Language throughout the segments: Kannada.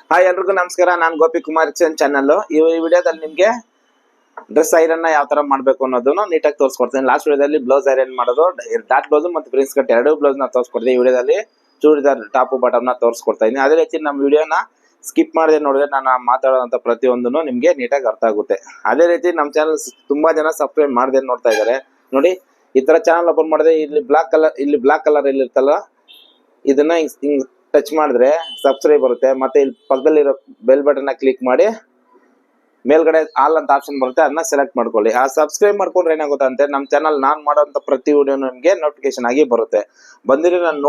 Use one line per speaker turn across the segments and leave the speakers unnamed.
ಹಾಯ್ ಎಲ್ರಿಗೂ ನಮಸ್ಕಾರ. ನಾನು ಗೋಪಿ ಕುಮಾರ್ ಚಾನಲ್. ಈ ವಿಡಿಯೋದಲ್ಲಿ ನಿಮಗೆ ಡ್ರೆಸ್ ಐರನ್ ಯಾವ ತರ ಮಾಡಬೇಕು ಅನ್ನೋದನ್ನು ನೀಟಾಗಿ ತೋರಿಸ್ಕೊಡ್ತೀನಿ. ಲಾಸ್ಟ್ ವಿಡಿಯೋದಲ್ಲಿ ಬ್ಲೌಸ್ ಐರನ್ ಮಾಡೋದು, ಡಾಟ್ ಬ್ಲೌಸ್ ಮತ್ತು ಪ್ರಿನ್ಸ್ ಕಟ್ ಎರಡು ಬ್ಲೌಸ್ ನ ತೋರಿಸ್ಕೊಡ್ತೀನಿ. ಈ ವಿಡಿಯೋದಲ್ಲಿ ಚೂಡಿದಾರ್ ಟಾಪ್ ಬಾಟಮ್ ನ ತೋರಿಸ್ಕೊಡ್ತಾ ಇದ್ದೀನಿ. ಅದೇ ರೀತಿ ನಮ್ಮ ವಿಡಿಯೋನ ಸ್ಕಿಪ್ ಮಾಡದೆ ನೋಡಿದ್ರೆ ನಾನು ಮಾತಾಡೋಂಥ ಪ್ರತಿಯೊಂದನ್ನು ನಿಮಗೆ ನೀಟಾಗಿ ಅರ್ಥ ಆಗುತ್ತೆ. ಅದೇ ರೀತಿ ನಮ್ಮ ಚಾನಲ್ ತುಂಬಾ ಜನ ಸಬ್ಸ್ಕ್ರೈಬ್ ಮಾಡದೆ ನೋಡ್ತಾ ಇದ್ದಾರೆ. ನೋಡಿ, ಈ ತರ ಚಾನಲ್ ಓಪನ್ ಮಾಡಿದ್ರೆ ಇಲ್ಲಿ ಬ್ಲಾಕ್ ಕಲರ್ ಇಲ್ಲಿ ಇರ್ತಲ್ಲ, ಇದನ್ನ ಹಿಂಗ್ ಟಚ್ ಮಾಡಿದ್ರೆ ಸಬ್ಸ್ಕ್ರೈಬ್ ಬರುತ್ತೆ. ಮತ್ತೆ ಇಲ್ಲಿ ಪಕ್ಕದಲ್ಲಿರೋ ಬೆಲ್ ಬಟನ್ ಕ್ಲಿಕ್ ಮಾಡಿ ಮೇಲ್ಗಡೆ ಆಲ್ ಅಂತ ಆಪ್ಷನ್ ಬರುತ್ತೆ, ಅದನ್ನ ಸೆಲೆಕ್ಟ್ ಮಾಡ್ಕೊಳ್ಳಿ. ಆ ಸಬ್ಸ್ಕ್ರೈಬ್ ಮಾಡ್ಕೊಂಡ್ರೆ ಏನಾಗುತ್ತೆ ಅಂದ್ರೆ ನಮ್ಮ ಚಾನಲ್ ನಾನ್ ಮಾಡೋಂಥ ಪ್ರತಿ ವಿಡಿಯೋ ನಿಮಗೆ ನೋಟಿಫಿಕೇಶನ್ ಆಗಿ ಬರುತ್ತೆ. ಬಂದಿರಿ ನಾನು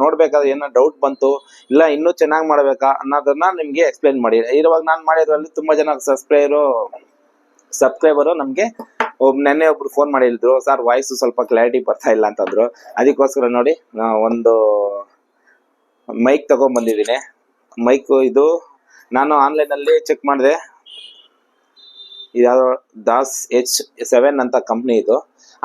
ನೋಡ್ಬೇಕಾದ್ರೆ ಏನೋ ಡೌಟ್ ಬಂತು, ಇಲ್ಲ ಇನ್ನೂ ಚೆನ್ನಾಗಿ ಮಾಡ್ಬೇಕಾ ಅನ್ನೋದನ್ನ ನಿಮ್ಗೆ ಎಕ್ಸ್ಪ್ಲೈನ್ ಮಾಡಿ. ಇರುವಾಗ ನಾನು ಮಾಡಿದ್ರಲ್ಲಿ ತುಂಬಾ ಜನ ಸಬ್ಸ್ಕ್ರೈಬರು ನಮ್ಗೆ ನೆನ್ನೆ ಒಬ್ರು ಫೋನ್ ಮಾಡಿದ್ರು, ಸರ್ ವಾಯ್ಸ್ ಸ್ವಲ್ಪ ಕ್ಲಾರಿಟಿ ಬರ್ತಾ ಇಲ್ಲ ಅಂತಂದ್ರು. ಅದಕ್ಕೋಸ್ಕರ ನೋಡಿ ಒಂದು ಮೈಕ್ ತಗೊಂಡ್ ಬಂದಿದ್ದೀನಿ. ಮೈಕ್ ಇದು ನಾನು ಆನ್ಲೈನ್ ಅಲ್ಲಿ ಚೆಕ್ ಮಾಡಿದೆ. ಇದ್ಯಾವುದೋ ದಾಸ್ H7 ಅಂತ ಕಂಪ್ನಿ ಇದು.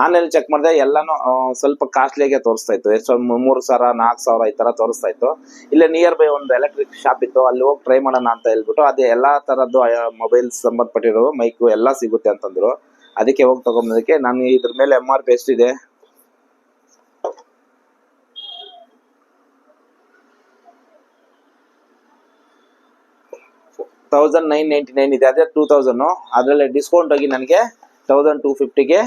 ಆನ್ಲೈನ್ ಚೆಕ್ ಮಾಡಿದೆ, ಎಲ್ಲಾನು ಸ್ವಲ್ಪ ಕಾಸ್ಟ್ಲಿಗೆ ತೋರಿಸ್ತಾ ಇತ್ತು. ಎಷ್ಟು 3,000 4,000 ಈ ತರ ತೋರಿಸ್ತಾ ಇತ್ತು. ಇಲ್ಲೇ ನಿಯರ್ ಬೈ ಒಂದು ಎಲೆಕ್ಟ್ರಿಕ್ ಶಾಪ್ ಇತ್ತು, ಅಲ್ಲಿ ಹೋಗಿ ಟ್ರೈ ಮಾಡೋಣ ಅಂತ ಹೇಳ್ಬಿಟ್ಟು ಅದೇ ಎಲ್ಲಾ ತರದ್ದು ಮೊಬೈಲ್ ಸಂಬಂಧಪಟ್ಟಿರೋ ಮೈಕ್ ಎಲ್ಲಾ ಸಿಗುತ್ತೆ ಅಂತಂದ್ರು. ಅದಕ್ಕೆ ಹೋಗಿ ತಗೊಂಬಂದಕ್ಕೆ ನಾನು ಇದ್ರ ಮೇಲೆ MRP ಎಷ್ಟಿದೆ 1999 ಇದೆ. ಅದೇ 2000. ಅದ್ರಲ್ಲಿ ಡಿಸ್ಕೌಂಟ್ ಆಗಿ ನನಗೆ 1250ಗೆ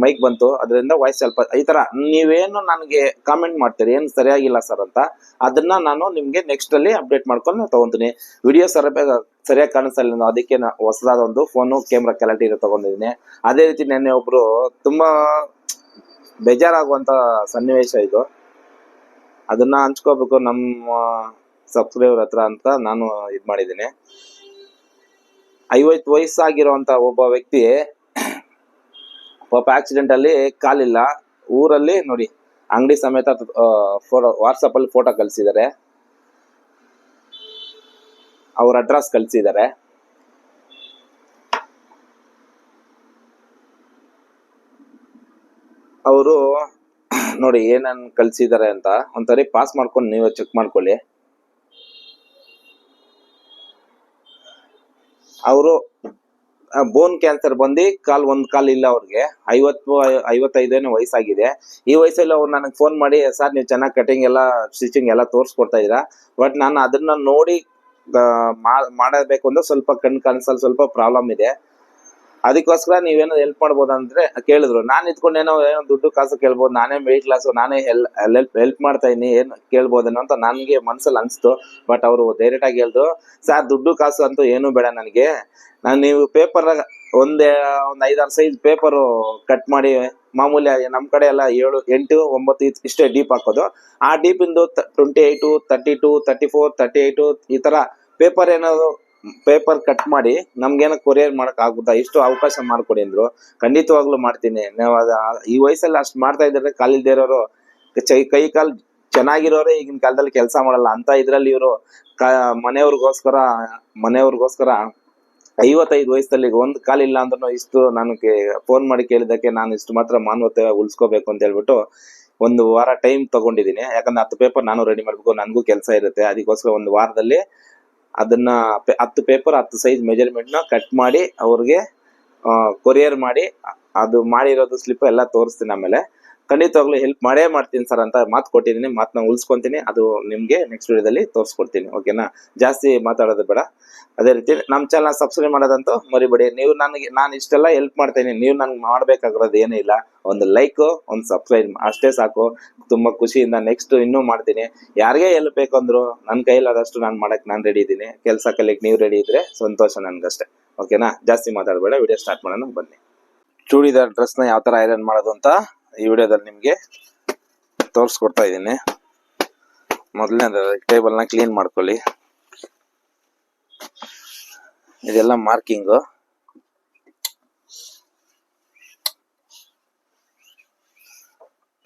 ಮೈಕ್ ಬಂತು. ಅದರಿಂದ ವಾಯ್ಸ್ ಸ್ವಲ್ಪ ಈ ತರ ನೀವೇನು ನನಗೆ ಕಾಮೆಂಟ್ ಮಾಡ್ತೀರಿ ಏನು ಸರಿಯಾಗಿಲ್ಲ ಸರ್ ಅಂತ, ಅದನ್ನ ನಾನು ನಿಮ್ಗೆ ನೆಕ್ಸ್ಟ್ ಅಲ್ಲಿ ಅಪ್ಡೇಟ್ ಮಾಡ್ಕೊಂಡು ತಗೊಂತೀನಿ. ವಿಡಿಯೋ ಸರಿಯಾಗಿ ಕಾಣಿಸ್ತಾ, ಅದಕ್ಕೆ ಹೊಸದಾದ ಒಂದು ಫೋನು ಕ್ಯಾಮ್ರಾ ಕ್ವಾಲಿಟಿ ತಗೊಂಡಿದ್ದೀನಿ. ಅದೇ ರೀತಿ ನೆನ್ನೆ ಒಬ್ರು ತುಂಬಾ ಬೇಜಾರಾಗುವಂತ ಸನ್ನಿವೇಶ ಇದು, ಅದನ್ನ ಹಂಚ್ಕೋಬೇಕು ನಮ್ಮ ಸಬ್ಸ್ಕ್ರೈಬರ್ ಹತ್ರ ಅಂತ ನಾನು ಇದ್ ಮಾಡಿದ್ದೀನಿ. 50 ವಯಸ್ಸಾಗಿರುವಂತ ಒಬ್ಬ ವ್ಯಕ್ತಿ ಪಾಪ ಆಕ್ಸಿಡೆಂಟ್ ಅಲ್ಲಿ ಕಾಲಿಲ್ಲ, ಊರಲ್ಲಿ ನೋಡಿ ಅಂಗಡಿ ಸಮೇತ ವಾಟ್ಸಪ್ ಅಲ್ಲಿ ಫೋಟೋ ಕಳ್ಸಿದ್ದಾರೆ, ಅವ್ರ ಅಡ್ರೆಸ್ ಕಳ್ಸಿದ್ದಾರೆ. ಅವರು ನೋಡಿ ಏನನ್ ಕಳ್ಸಿದ್ದಾರೆ ಅಂತ ಒಂದ್ಸರಿ ಪಾಸ್ ಮಾಡ್ಕೊಂಡು ನೀವೇ ಚೆಕ್ ಮಾಡ್ಕೊಳ್ಳಿ. ಅವರು ಬೋನ್ ಕ್ಯಾನ್ಸರ್ ಬಂದು ಒಂದ್ ಕಾಲ್ ಇಲ್ಲ ಅವ್ರಿಗೆ. 55 ವಯಸ್ಸಾಗಿದೆ. ಈ ವಯಸ್ಸಲ್ಲಿ ಅವ್ರು ನನಗೆ ಫೋನ್ ಮಾಡಿ, ಸರ್ ನೀವು ಚೆನ್ನಾಗಿ ಕಟಿಂಗ್ ಎಲ್ಲ ಸ್ಟಿಚಿಂಗ್ ಎಲ್ಲ ತೋರಿಸ್ಕೊಡ್ತಾ ಇದ್ದೀರಾ, ಬಟ್ ನಾನು ಅದನ್ನ ನೋಡಿ ಮಾಡಬೇಕು ಅಂದ್ರೆ ಸ್ವಲ್ಪ ಕಣ್ ಕಾಣಿಸಲು ಸ್ವಲ್ಪ ಪ್ರಾಬ್ಲಮ್ ಇದೆ, ಅದಕ್ಕೋಸ್ಕರ ನೀವೇನೋ ಹೆಲ್ಪ್ ಮಾಡ್ಬೋದಂದ್ರೆ ಕೇಳಿದ್ರು. ನಾನು ಇದ್ಕೊಂಡೇನೋ ದುಡ್ಡು ಕಾಸು ಕೇಳ್ಬೋದು, ನಾನೇ ಮಿಡಲ್ ಕ್ಲಾಸ್, ನಾನೇ ಹೆಲ್ಪ್ ಮಾಡ್ತಾ ಇದೀನಿ, ಏನ್ ಕೇಳ್ಬೋದೇನೋ ಅಂತ ನನ್ಗೆ ಮನ್ಸಲ್ಲಿ ಅನ್ಸ್ತು. ಬಟ್ ಅವರು ಡೈರೆಕ್ಟ್ ಆಗಿ ಹೇಳಿದ್ರು, ಸರ್ ದುಡ್ಡು ಕಾಸು ಅಂತೂ ಏನು ಬೇಡ ನನಗೆ, ನೀವು ಪೇಪರ್ ಒಂದ್ 5-6 ಸೈಜ್ ಪೇಪರ್ ಕಟ್ ಮಾಡಿ, ಮಾಮೂಲಿ ನಮ್ ಕಡೆ ಎಲ್ಲ 7, 8, 9 ಇಷ್ಟೇ ಡೀಪ್ ಹಾಕೋದು, ಆ ಡೀಪ್ ಇಂದು 28, 32, 34, 38 ಈ ತರ ಪೇಪರ್ ಕಟ್ ಮಾಡಿ ನಮ್ಗೇನ ಕೊರಿಯರ್ ಮಾಡಕ್ ಆಗುತ್ತಾ, ಇಷ್ಟು ಅವಕಾಶ ಮಾಡ್ಕೊಡಿ ಅಂದ್ರು. ಖಂಡಿತವಾಗ್ಲೂ ಮಾಡ್ತೀನಿ. ನೀವು ಈ ವಯಸ್ಸಲ್ಲಿ ಅಷ್ಟ್ ಮಾಡ್ತಾ ಇದ್ರೆ ಕಾಲಿಲ್ದೇ ಇರೋರು, ಕೈ ಕಾಲ್ ಚೆನ್ನಾಗಿರೋರೆ ಈಗಿನ ಕಾಲದಲ್ಲಿ ಕೆಲಸ ಮಾಡಲ್ಲ ಅಂತ ಇದ್ರಲ್ಲಿ ಇವರು ಮನೆಯವ್ರಿಗೋಸ್ಕರ 55 ವಯಸ್ಸಲ್ಲಿ ಒಂದ್ ಕಾಲಿಲ್ಲ ಅಂದ್ರೂ ಇಷ್ಟು ನನಗೆ ಫೋನ್ ಮಾಡಿ ಕೇಳಿದಕ್ಕೆ ನಾನು ಇಷ್ಟು ಮಾತ್ರ ಮಾನವತೆ ಉಳಿಸ್ಕೋಬೇಕು ಅಂತ ಹೇಳ್ಬಿಟ್ಟು 1 ವಾರ ಟೈಮ್ ತಗೊಂಡಿದ್ದೀನಿ. ಯಾಕಂದ್ರೆ 10 ಪೇಪರ್ ನಾನು ರೆಡಿ ಮಾಡ್ಬೇಕು, ನನ್ಗೂ ಕೆಲಸ ಇರುತ್ತೆ. ಅದಕ್ಕೋಸ್ಕರ 1 ವಾರದಲ್ಲಿ ಅದನ್ನ 10 ಪೇಪರ್ 10 ಸೈಜ್ ಮೆಜರ್ಮೆಂಟ್ ನ ಕಟ್ ಮಾಡಿ ಅವ್ರಿಗೆ ಕೊರಿಯರ್ ಮಾಡಿ, ಅದು ಮಾಡಿರೋದು ಸ್ಲಿಪ್ ಎಲ್ಲ ತೋರಿಸ್ತೀನಿ. ಆಮೇಲೆ ಖಂಡಿತವಾಗ್ಲೂ ಹೆಲ್ಪ್ ಮಾಡೇ ಮಾಡ್ತೀನಿ ಸರ್ ಅಂತ ಮಾತು ಕೊಟ್ಟಿದ್ದೀನಿ, ಮಾತನ್ನ ಉಳಿಸ್ಕೊಂತೀನಿ. ಅದು ನಿಮ್ಗೆ ನೆಕ್ಸ್ಟ್ ವಿಡಿಯೋದಲ್ಲಿ ತೋರಿಸ್ಕೊಡ್ತೀನಿ. ಓಕೆನಾ, ಜಾಸ್ತಿ ಮಾತಾಡೋದು ಬೇಡ. ಅದೇ ರೀತಿ ನಮ್ಮ ಚಾನಲ್ ಸಬ್ಸ್ಕ್ರೈಬ್ ಮಾಡೋದಂತೂ ಮರಿಬೇಡಿ. ನೀವು ನಾನು ಇಷ್ಟೆಲ್ಲ ಹೆಲ್ಪ್ ಮಾಡ್ತೀನಿ, ನೀವು ನನ್ಗೆ ಮಾಡ್ಬೇಕಾಗಿರೋದು ಏನೂ ಇಲ್ಲ, ಒಂದು ಲೈಕ್ ಒಂದು ಸಬ್ಸ್ಕ್ರೈಬ್ ಅಷ್ಟೇ ಸಾಕು. ತುಂಬಾ ಖುಷಿಯಿಂದ ನೆಕ್ಸ್ಟ್ ಇನ್ನೂ ಮಾಡ್ತೀನಿ. ಯಾರಿಗೆ ಹೆಲ್ಪ್ ಬೇಕಂದ್ರು ನನ್ನ ಕೈಲಾದಷ್ಟು ನಾನು ಮಾಡಕ್ ನಾನು ರೆಡಿ ಇದ್ದೀನಿ. ಕೆಲಸ ಕಲಿಯಕ್ ನೀವು ರೆಡಿ ಇದ್ರೆ ಸಂತೋಷ ನನ್ಗಷ್ಟೇ. ಓಕೆನಾ, ಜಾಸ್ತಿ ಮಾತಾಡಬೇಡ, ವಿಡಿಯೋ ಸ್ಟಾರ್ಟ್ ಮಾಡೋಣ ಬನ್ನಿ. ಚೂಡಿದಾರ್ ಡ್ರೆಸ್ ನ ಯಾವ ತರ ಐರನ್ ಮಾಡೋದು ಅಂತ ಈ ವಿಡಿಯೋದಲ್ಲಿ ನಿಮ್ಗೆ ತೋರಿಸ್ಕೊಡ್ತಾ ಇದ್ದೀನಿ. ಮೊದಲನೇ ಟೇಬಲ್ ನ ಕ್ಲೀನ್ ಮಾಡ್ಕೊಳ್ಳಿ. ಇದೆಲ್ಲ ಮಾರ್ಕಿಂಗ್.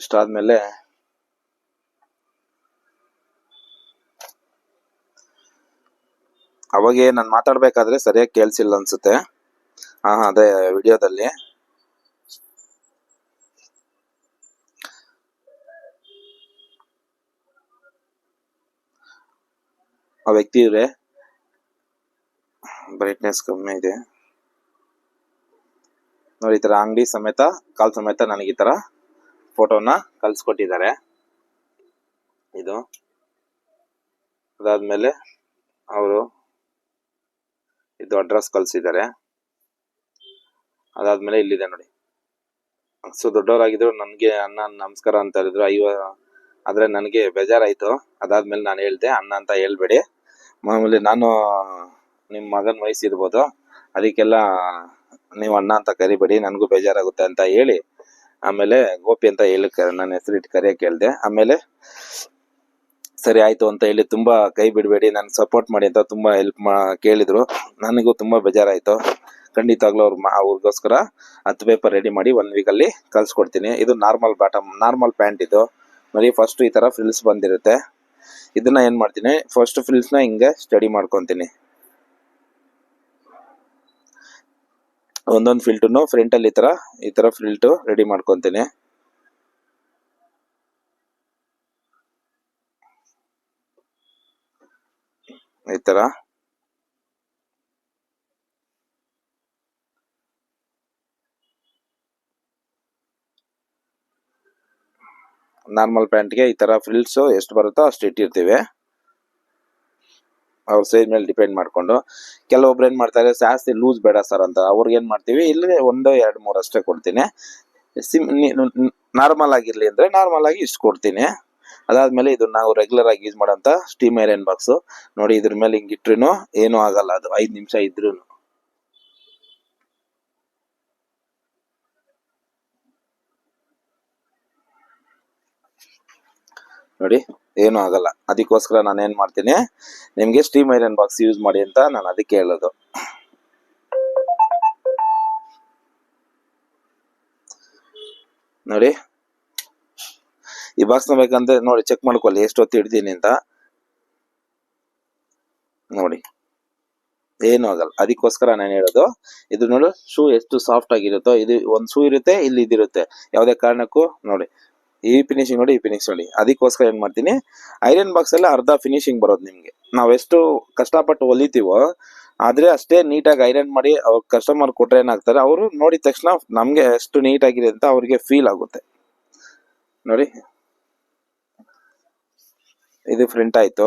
ಇಷ್ಟಾದ್ಮೇಲೆ ಅವಾಗೆ ನಾನು ಮಾತಾಡ್ಬೇಕಾದ್ರೆ ಸರಿಯಾಗಿ ಕೇಳಿಸಿಲ್ಲ ಅನ್ಸುತ್ತೆ. ಅದೇ ವಿಡಿಯೋದಲ್ಲಿ ಆ ವ್ಯಕ್ತಿ ಇವ್ರೆ, ಬ್ರೈಟ್ನೆಸ್ ಕಮ್ಮಿ ಇದೆ ನೋಡಿ. ಈ ತರ ಅಂಗಡಿ ಸಮೇತ ಕಾಲ್ ಸಮೇತ ನನಗೆ ಈ ತರ ಫೋಟೋನ ಕಳ್ಸಿಕೊಟ್ಟಿದ್ದಾರೆ. ಇದು ಅದಾದ್ಮೇಲೆ ಅವರು ಇದು ಅಡ್ರೆಸ್ ಕಳ್ಸಿದ್ದಾರೆ. ಅದಾದ್ಮೇಲೆ ಇಲ್ಲಿದೆ ನೋಡಿ. ಸೊ ದೊಡ್ಡವರಾಗಿದ್ರು ನನ್ಗೆ ಅಣ್ಣ ನಮಸ್ಕಾರ ಅಂತ ಹೇಳಿದ್ರು. ಆದ್ರೆ ನನಗೆ ಬೇಜಾರಾಯ್ತು. ಅದಾದ್ಮೇಲೆ ನಾನು ಹೇಳ್ದೆ ಅಣ್ಣ ಅಂತ ಹೇಳ್ಬೇಡಿ, ಮಾಮೂಲಿ ನಾನು ನಿಮ್ ಮಗನ್ ವಯಸ್ಸಿರ್ಬೋದು, ಅದಕ್ಕೆಲ್ಲ ನೀವು ಅಣ್ಣ ಅಂತ ಕರಿಬೇಡಿ, ನನಗೂ ಬೇಜಾರಾಗುತ್ತೆ ಅಂತ ಹೇಳಿ ಆಮೇಲೆ ಗೋಪಿ ಅಂತ ಹೇಳಿ ನನ್ನ ಹೆಸರಿಟ್ಟು ಕರೆಯಕ್ಕೆ ಹೇಳ್ದೆ. ಆಮೇಲೆ ಸರಿ ಆಯ್ತು ಅಂತ ಹೇಳಿ ತುಂಬಾ ಕೈ ಬಿಡಬೇಡಿ, ನನ್ ಸಪೋರ್ಟ್ ಮಾಡಿ ಅಂತ ತುಂಬಾ ಕೇಳಿದ್ರು. ನನಗೂ ತುಂಬಾ ಬೇಜಾರಾಯ್ತು. ಖಂಡಿತವಾಗ್ಲೂ ಅವ್ರಿಗೋಸ್ಕರ 10 ಪೇಪರ್ ರೆಡಿ ಮಾಡಿ 1 ವೀಕ್ ಅಲ್ಲಿ ಕಳ್ಸಿಕೊಡ್ತೀನಿ. ಇದು ನಾರ್ಮಲ್ ಪ್ಯಾಂಟ್. ಇದು ನೋಡಿ, ಫಸ್ಟ್ ಈ ತರ ಫ್ರಿಲ್ಸ್ ಬಂದಿರುತ್ತೆ. ಇದನ್ನ ಏನ್ ಮಾಡ್ತೀನಿ, ಫಸ್ಟ್ ಫ್ರಿಲ್ಸ್ ನ ಹಿಂಗೆ ಸ್ಟಡಿ ಮಾಡ್ಕೊಂತೀನಿ. ಒಂದೊಂದು ಫಿಲ್ಟುನು ಫ್ರಂಟ್ ಅಲ್ಲಿ ಈ ತರ ಫಿಲ್ಟು ರೆಡಿ ಮಾಡ್ಕೊಂತೀನಿ. ಈ ತರ ನಾರ್ಮಲ್ ಪ್ಯಾಂಟ್ಗೆ ಈ ತರ ಫ್ರಿಲ್ಸ್ ಎಷ್ಟು ಬರುತ್ತೋ ಅಷ್ಟು ಇಟ್ಟಿರ್ತೀವಿ, ಅವ್ರ ಸೈಜ್ ಮೇಲೆ ಡಿಪೆಂಡ್ ಮಾಡ್ಕೊಂಡು. ಕೆಲವೊಬ್ರು ಏನ್ ಮಾಡ್ತಾರೆ, ಜಾಸ್ತಿ ಲೂಸ್ ಬೇಡ ಸರ್ ಅಂತ, ಅವ್ರಿಗೆ ಏನ್ ಮಾಡ್ತೀವಿ, ಇಲ್ಲಿ 1, 2, 3 ಅಷ್ಟೇ ಕೊಡ್ತೀನಿ. ನಾರ್ಮಲ್ ಆಗಿರ್ಲಿ ಅಂದ್ರೆ ನಾರ್ಮಲ್ ಆಗಿ ಇಷ್ಟು ಕೊಡ್ತೀನಿ. ಅದಾದ್ಮೇಲೆ ಇದು ನಾವು ರೆಗ್ಯುಲರ್ ಆಗಿ ಯೂಸ್ ಮಾಡೋಂತ ಸ್ಟೀಮ್ ಐರನ್ ಬಾಕ್ಸ್ ನೋಡಿ. ಇದ್ರ ಮೇಲೆ ಹಿಂಗ್ ಇಟ್ರು ಏನು ಆಗಲ್ಲ, ಅದು 5 ನಿಮಿಷ ಇದ್ರು ನೋಡಿ ಏನು ಆಗಲ್ಲ. ಅದಕ್ಕೋಸ್ಕರ ನಾನು ಏನ್ ಮಾಡ್ತೀನಿ, ನಿಮ್ಗೆ ಸ್ಟೀಮ್ ಐರನ್ ಬಾಕ್ಸ್ ಯೂಸ್ ಮಾಡಿ ಅಂತ ನಾನು ಅದಕ್ಕೆ ಹೇಳೋದು. ನೋಡಿ, ಈ ಬಾಕ್ಸ್ ನ ಬೇಕಂದ್ರೆ ನೋಡಿ ಚೆಕ್ ಮಾಡ್ಕೊಳ್ಳಿ ಎಷ್ಟು ಹೊತ್ತು ಹಿಡ್ದೀನಿ ಅಂತ. ನೋಡಿ ಏನು ಆಗಲ್ಲ. ಅದಕ್ಕೋಸ್ಕರ ನಾನು ಹೇಳೋದು, ಇದು ನೋಡು ಶೂ ಎಷ್ಟು ಸಾಫ್ಟ್ ಆಗಿರುತ್ತೋ, ಇದು ಒಂದ್ ಶೂ ಇರುತ್ತೆ, ಇಲ್ಲಿ ಇದಿರುತ್ತೆ. ಯಾವುದೇ ಕಾರಣಕ್ಕೂ ನೋಡಿ ಈ ಫಿನಿಶಿಂಗ್ ನೋಡಿ, ಈ ಫಿನಿಶ್ ನೋಡಿ. ಅದಕ್ಕೋಸ್ಕರ ಏನ್ ಮಾಡ್ತೀನಿ, ಐರನ್ ಬಾಕ್ಸ್ ಅಲ್ಲಿ ಅರ್ಧ ಫಿನಿಶಿಂಗ್ ಬರೋದು ನಿಮ್ಗೆ. ನಾವೆಷ್ಟು ಕಷ್ಟಪಟ್ಟು ಹೊಲಿತೀವೋ ಆದ್ರೆ ಅಷ್ಟೇ ನೀಟಾಗಿ ಐರನ್ ಮಾಡಿ ಅವ್ರ ಕಸ್ಟಮರ್ ಕೊಟ್ರೆ ಏನಾಗ್ತಾರೆ, ಅವರು ನೋಡಿದ ತಕ್ಷಣ ನಮ್ಗೆ ಎಷ್ಟು ನೀಟಾಗಿದೆ ಅಂತ ಅವ್ರಿಗೆ ಫೀಲ್ ಆಗುತ್ತೆ. ನೋಡಿ, ಇದು ಫ್ರಂಟ್ ಆಯ್ತು.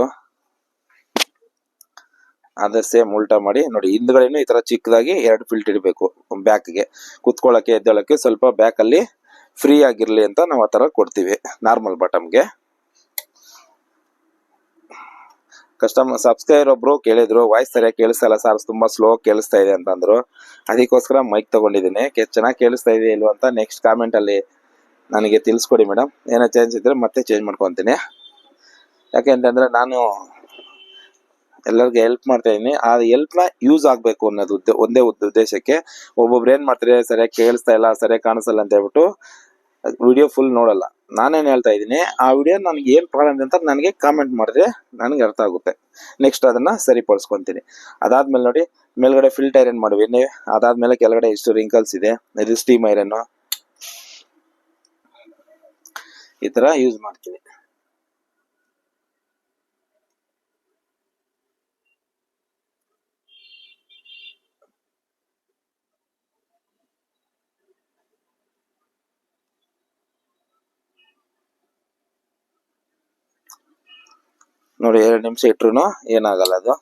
ಅದೇ ಸೇಮ್ ಉಲ್ಟಾ ಮಾಡಿ ನೋಡಿ. ಹಿಂದ್ಗಡೆನು ಈ ತರ ಚಿಕ್ಕದಾಗಿ 2 ಫಿಲ್ಟ್ ಇಡಬೇಕು. ಬ್ಯಾಕ್ಗೆ ಕುತ್ಕೊಳ್ಳಕ್ಕೆ ಎದ್ದೇಳಕ್ಕೆ ಸ್ವಲ್ಪ ಬ್ಯಾಕ್ ಅಲ್ಲಿ ಫ್ರೀ ಆಗಿರ್ಲಿ ಅಂತ ನಾವು ಆ ತರ ಕೊಡ್ತೀವಿ. ನಾರ್ಮಲ್ ಬಾಟಮ್ಗೆ ಕಸ್ಟಮರ್ ಸಬ್ಸ್ಕ್ರೈಬರ್ ಒಬ್ರು ಕೇಳಿದ್ರು, ವಾಯ್ಸ್ ಸರಿಯಾಗಿ ಕೇಳಿಸ್ತಾ ಇಲ್ಲ ಸರ್, ತುಂಬಾ ಸ್ಲೋ ಕೇಳಿಸ್ತಾ ಇದೆ ಅಂತಂದ್ರು. ಅದಕ್ಕೋಸ್ಕರ ಮೈಕ್ ತಗೊಂಡಿದ್ದೀನಿ. ಚೆನ್ನಾಗಿ ಕೇಳಿಸ್ತಾ ಇದೆ ಇಲ್ವ ಅಂತ ನೆಕ್ಸ್ಟ್ ಕಾಮೆಂಟ್ ಅಲ್ಲಿ ನನಗೆ ತಿಳಿಸ್ಕೊಡಿ ಮೇಡಮ್. ಏನೋ ಚೇಂಜ್ ಇದ್ರೆ ಮತ್ತೆ ಚೇಂಜ್ ಮಾಡ್ಕೊತೀನಿ. ಯಾಕೆಂತಂದ್ರೆ ನಾನು ಎಲ್ಲರಿಗೂ ಹೆಲ್ಪ್ ಮಾಡ್ತಾ ಇದೀನಿ. ಆ ಹೆಲ್ಪ್ ನ ಯೂಸ್ ಆಗ್ಬೇಕು ಅನ್ನೋದು ಒಂದೇ ಉದ್ದೇಶಕ್ಕೆ. ಒಬ್ಬೊಬ್ರು ಏನ್ ಮಾಡ್ತಾರೆ, ಸರಿಯಾಗಿ ಕೇಳಿಸ್ತಾ ಇಲ್ಲ, ಸರಿಯಾಗಿ ಕಾಣಿಸಲ್ಲ ಅಂತ ಹೇಳ್ಬಿಟ್ಟು ವಿಡಿಯೋ ಫುಲ್ ನೋಡಲ್ಲ. ನಾನೇನ್ ಹೇಳ್ತಾ ಇದೀನಿ, ಆ ವಿಡಿಯೋ ನನಗೆ ಏನ್ ಪ್ರಾಬ್ಲಮ್ ಅಂತ ನನಗೆ ಕಾಮೆಂಟ್ ಮಾಡಿದ್ರೆ ನನಗೆ ಅರ್ಥ ಆಗುತ್ತೆ. ನೆಕ್ಸ್ಟ್ ಅದನ್ನ ಸರಿಪಡಿಸ್ಕೊಂತೀನಿ. ಅದಾದ್ಮೇಲೆ ನೋಡಿ, ಮೇಲ್ಗಡೆ ಫಿಲ್ಟ್ ಐರನ್ ಮಾಡುವಿನಿ. ಅದಾದ್ಮೇಲೆ ಕೆಳಗಡೆ ಇಷ್ಟು ರಿಂಕಲ್ಸ್ ಇದೆ, ಇದು ಸ್ಟೀಮ್ ಐರನ್ ಈ ತರ ಯೂಸ್ ಮಾಡ್ತೀನಿ. ನೋಡಿ 2 ನಿಮಿಷ ಇಟ್ರು ಏನಾಗಲ್ಲ ಅದು.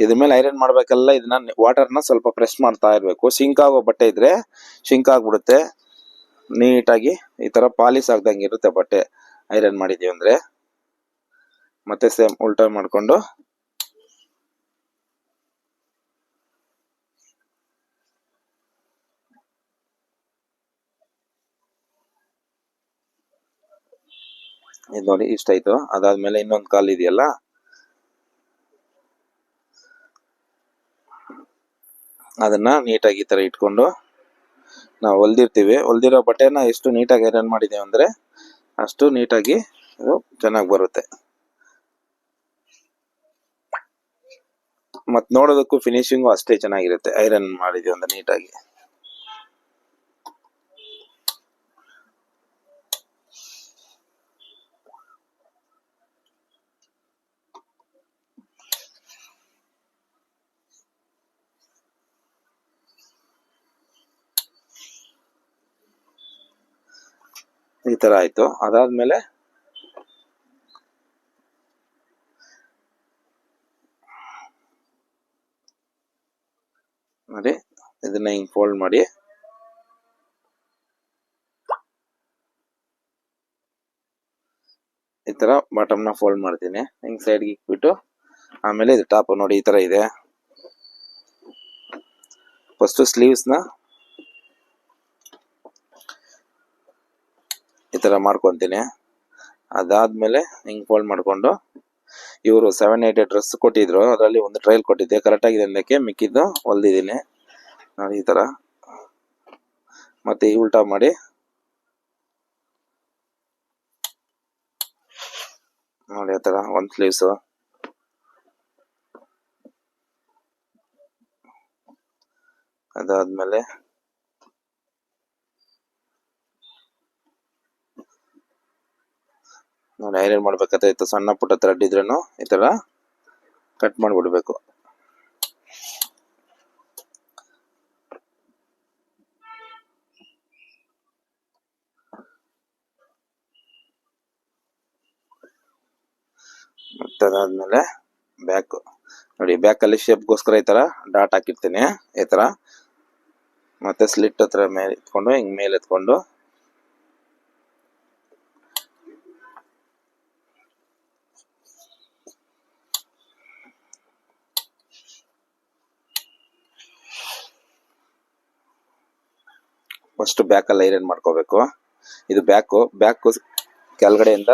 ಇದ್ರ ಮೇಲೆ ಐರನ್ ಮಾಡ್ಬೇಕಲ್ಲ, ಇದನ್ನ ವಾಟರ್ನ ಸ್ವಲ್ಪ ಪ್ರೆಸ್ ಮಾಡ್ತಾ ಇರ್ಬೇಕು. ಶಿಂಕ್ ಆಗೋ ಬಟ್ಟೆ ಇದ್ರೆ ಶಿಂಕ್ ಆಗ್ಬಿಡುತ್ತೆ. ನೀಟಾಗಿ ಈ ತರ ಪಾಲಿಶ್ ಆಗ್ದಂಗೆ ಇರುತ್ತೆ ಬಟ್ಟೆ ಐರನ್ ಮಾಡಿದೀವಿ ಅಂದ್ರೆ. ಮತ್ತೆ ಸೇಮ್ ಉಲ್ಟಾ ಮಾಡ್ಕೊಂಡು ಇದು ನೋಡಿ ಇಷ್ಟಾಯ್ತು. ಅದಾದ್ಮೇಲೆ ಇನ್ನೊಂದು ಕಾಲ್ ಇದೆಯಲ್ಲ, ಅದನ್ನ ನೀಟಾಗಿ ಈ ತರ ಇಟ್ಕೊಂಡು ನಾವು ಹೊಲ್ದಿರೋ ಬಟ್ಟೆನ ಎಷ್ಟು ನೀಟಾಗಿ ಐರನ್ ಮಾಡಿದೀವಿ ಅಂದ್ರೆ ಅಷ್ಟು ನೀಟಾಗಿ ಅದು ಚೆನ್ನಾಗಿ ಬರುತ್ತೆ. ಮತ್ ನೋಡೋದಕ್ಕೂ ಫಿನಿಶಿಂಗು ಅಷ್ಟೇ ಚೆನ್ನಾಗಿರುತ್ತೆ ಐರನ್ ಮಾಡಿದೀವಿ ಅಂದ್ರೆ ನೀಟಾಗಿ. ಈ ತರ ಆಯ್ತು. ಅದಾದ್ಮೇಲೆ ನೋಡಿ ಇದನ್ನ ಹಿಂಗ್ ಫೋಲ್ಡ್ ಮಾಡಿ ಈ ತರ ಬಾಟಮ್ನ ಫೋಲ್ಡ್ ಮಾಡ್ತೀನಿ, ಹಿಂಗ್ ಸೈಡ್ಗೆ ಇಟ್ಬಿಟ್ಟು ಆಮೇಲೆ ಇದು ಟಾಪ್ ನೋಡಿ ಈ ತರ ಇದೆ. ಫಸ್ಟ್ ಸ್ಲೀವ್ಸ್ನ ಈ ತರ ಮಾಡ್ಕೊಂತೀನಿ. ಅದಾದ್ಮೇಲೆ ಹಿಂಗ್ ಫೋಲ್ಡ್ ಮಾಡ್ಕೊಂಡು ಇವರು 7-8 ಡ್ರೆಸ್ ಕೊಟ್ಟಿದ್ರು, ಅದರಲ್ಲಿ ಒಂದು ಟ್ರಯಲ್ ಕೊಟ್ಟಿದ್ದೆ, ಕರೆಕ್ಟ್ ಆಗಿದೆ ಅನ್ನಕ್ಕೆ ಮಿಕ್ಕಿದ್ದು ಹೊಲ್ದಿದ್ದೀನಿ ನೋಡಿ ಈ ತರ. ಮತ್ತೆ ಈ ಉಲ್ಟಾ ಮಾಡಿ ನೋಡಿ ಆ ತರ ಒಂದ್ ಸ್ಲೀವ್ಸ್. ಅದಾದ್ಮೇಲೆ ನೋಡಿ ಐರನ್ ಮಾಡ್ಬೇಕಾಯ್ತು, ಸಣ್ಣ ಪುಟ್ಟ ಥ್ರೆಡ್ ಇದ್ರೂ ಈ ತರ ಕಟ್ ಮಾಡ್ಬಿಡ್ಬೇಕು. ಮತ್ತೆ ಅದಾದ್ಮೇಲೆ ಬ್ಯಾಕ್ ನೋಡಿ, ಬ್ಯಾಕ್ ಅಲ್ಲಿ ಶೇಪ್ಗೋಸ್ಕರ ಈ ತರ ಡಾಟ್ ಹಾಕಿರ್ತೀನಿ ಈ ತರ. ಮತ್ತೆ ಸ್ಲಿಟ್ ಹತ್ರ ಮೇಲೆ ಎತ್ಕೊಂಡು ಹಿಂಗ್ ಮೇಲೆ ಎತ್ಕೊಂಡು ಫಸ್ಟ್ ಬ್ಯಾಕ್ ಅಲ್ಲಿ ಐರನ್ ಮಾಡ್ಕೋಬೇಕು. ಇದು ಬ್ಯಾಕ್ ಕೆಳಗಡೆಯಿಂದ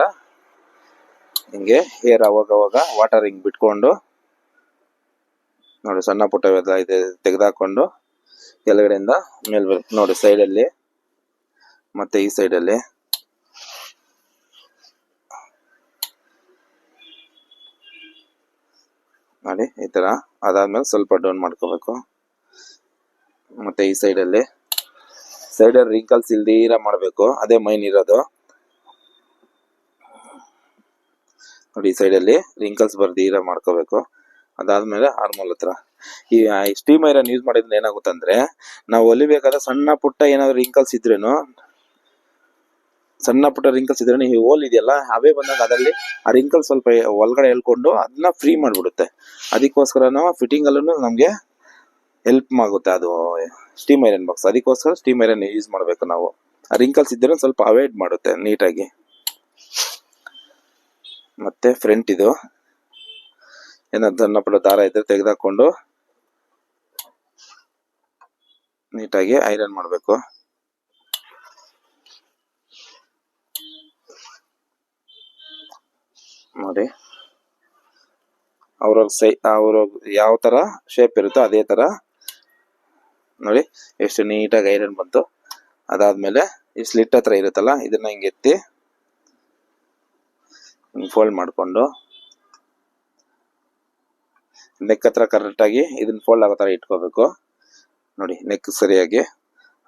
ಹಿಂಗೆ ಹೇರ್ ಅವಾಗ ವಾಟರ್ ಹಿಂಗ್ ಬಿಟ್ಕೊಂಡು ನೋಡಿ ಸಣ್ಣ ಪುಟ್ಟ ಇದೆ ತೆಗೆದಾಕೊಂಡು ಕೆಳಗಡೆಯಿಂದ ಮೇಲ್ ನೋಡಿ ಸೈಡಲ್ಲಿ ಮತ್ತೆ ಈ ಸೈಡಲ್ಲಿ ನೋಡಿ ಈ ತರ. ಅದಾದ್ಮೇಲೆ ಸ್ವಲ್ಪ ಡೌನ್ ಮಾಡ್ಕೋಬೇಕು. ಮತ್ತೆ ಈ ಸೈಡಲ್ಲಿ ರಿಂಕಲ್ಸ್ ಇಲ್ದೀರ ಮಾಡಬೇಕು, ಅದೇ ಮೈನ್ ಇರೋದು ನೋಡಿ. ಈ ಸೈಡಲ್ಲಿ ರಿಂಕಲ್ಸ್ ಬರ್ದೀರ ಮಾಡ್ಕೋಬೇಕು. ಅದಾದ್ಮೇಲೆ ಆರ್ಮಲ್ ಹತ್ರ ಈ ಸ್ಟೀಮ್ ಐರನ್ ಯೂಸ್ ಮಾಡಿದ್ರೆ ಏನಾಗುತ್ತಂದ್ರೆ, ನಾವು ಹೊಲಿಬೇಕಾದ್ರೆ ಸಣ್ಣ ಪುಟ್ಟ ಏನಾದ್ರು ರಿಂಕಲ್ಸ್ ಇದ್ರೇನು ಈ ಹೋಲ್ ಇದೆಯಲ್ಲ ಅವೇ ಬಂದಾಗ ಅದರಲ್ಲಿ ಆ ರಿಂಕಲ್ಸ್ ಸ್ವಲ್ಪ ಒಳಗಡೆ ಹೇಳ್ಕೊಂಡು ಅದನ್ನ ಫ್ರೀ ಮಾಡ್ಬಿಡುತ್ತೆ. ಅದಕ್ಕೋಸ್ಕರ ಫಿಟ್ಟಿಂಗ್ ಅಲ್ಲೂ ನಮ್ಗೆ ಹೆಲ್ಪ್ ಆಗುತ್ತೆ ಅದು ಸ್ಟೀಮ್ ಐರನ್ ಬಾಕ್ಸ್. ಅದಕ್ಕೋಸ್ಕರ ಸ್ಟೀಮ್ ಐರನ್ ಯೂಸ್ ಮಾಡ್ಬೇಕು ನಾವು. ಆ ರಿಂಕಲ್ಸ್ ಇದ್ದರೆ ಸ್ವಲ್ಪ ಅವಾಯ್ಡ್ ಮಾಡುತ್ತೆ ನೀಟಾಗಿ. ಮತ್ತೆ ಫ್ರಂಟ್ ಇದು ಏನಾದ್ರು ಸಣ್ಣ ಪುಟ್ಟ ದಾರ ಇದ್ರೆ ತೆಗೆದಾಕೊಂಡು ನೀಟಾಗಿ ಐರನ್ ಮಾಡಬೇಕು. ನೋಡಿ ಅವ್ರ ಯಾವ ತರ ಶೇಪ್ ಇರುತ್ತೋ ಅದೇ ತರ ನೋಡಿ ಎಷ್ಟು ನೀಟಾಗಿ ಐರನ್ ಬಂತು. ಅದಾದ್ಮೇಲೆ ಈ ಸ್ಲಿಟ್ ಹತ್ರ ಇರುತ್ತಲ್ಲ ಇದನ್ನ ಹಿಂಗೆ ಎತ್ತಿ ಫೋಲ್ಡ್ ಮಾಡ್ಕೊಂಡು ನೆಕ್ ಹತ್ರ ಕರೆಕ್ಟ್ ಆಗಿ ಇದನ್ನ ಫೋಲ್ಡ್ ಆಗೋ ತರ ಇಟ್ಕೋಬೇಕು ನೋಡಿ, ನೆಕ್ ಸರಿಯಾಗಿ.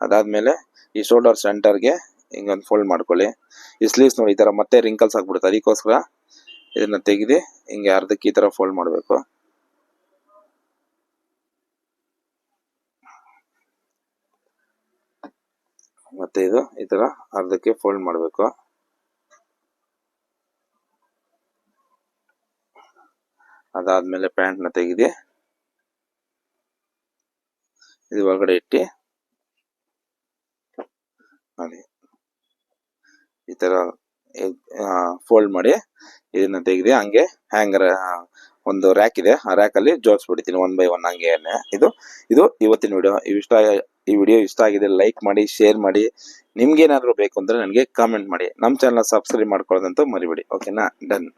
ಅದಾದ್ಮೇಲೆ ಈ ಶೋಲ್ಡರ್ ಸೆಂಟರ್ಗೆ ಹಿಂಗೊಂದು ಫೋಲ್ಡ್ ಮಾಡ್ಕೊಳ್ಳಿ. ಈ ಸ್ಲೀವ್ಸ್ ನೋಡಿ ಈ ತರ ಮತ್ತೆ ರಿಂಕಲ್ಸ್ ಆಗ್ಬಿಡುತ್ತೆ, ಅದಕ್ಕೋಸ್ಕರ ಇದನ್ನ ತೆಗೆದು ಹಿಂಗೆ ಅರ್ಧಕ್ಕೆ ಈ ತರ ಫೋಲ್ಡ್ ಮಾಡಬೇಕು. ಮತ್ತೆ ಇದು ಈ ತರ ಅರ್ಧಕ್ಕೆ ಫೋಲ್ಡ್ ಮಾಡಬೇಕು. ಅದಾದ್ಮೇಲೆ ಪ್ಯಾಂಟ್ ನ ತೆಗೆದು ಇದು ಒಳಗಡೆ ಇಟ್ಟು ನೋಡಿ ಈ ತರ ಫೋಲ್ಡ್ ಮಾಡಿ ಇದನ್ನ ತೆಗೆದು ಹಂಗೆ ಹ್ಯಾಂಗರ್ ಒಂದು ರ್ಯಾಕ್ ಇದೆ, ಆ ರ್ಯಾಕ್ ಅಲ್ಲಿ ಜೋಡಿಸ್ಬಿಡ್ತೀನಿ 1 by 1 ಹಂಗೆ. ಇದು ಇವತ್ತಿನ ವಿಡಿಯೋ. ಈ ವಿಡಿಯೋ ಇಷ್ಟ ಆಗಿದೆ ಲೈಕ್ ಮಾಡಿ, ಶೇರ್ ಮಾಡಿ. ನಿಮ್ಗೆ ಏನಾದ್ರು ಬೇಕು ಅಂದ್ರೆ ನನಗೆ ಕಾಮೆಂಟ್ ಮಾಡಿ. ನಮ್ಮ ಚಾನಲ್ ಸಬ್ಸ್ಕ್ರೈಬ್ ಮಾಡ್ಕೊಳ್ಳೋದಂತೂ ಮರಿಬೇಡಿ. ಓಕೆನಾ? ಡನ್.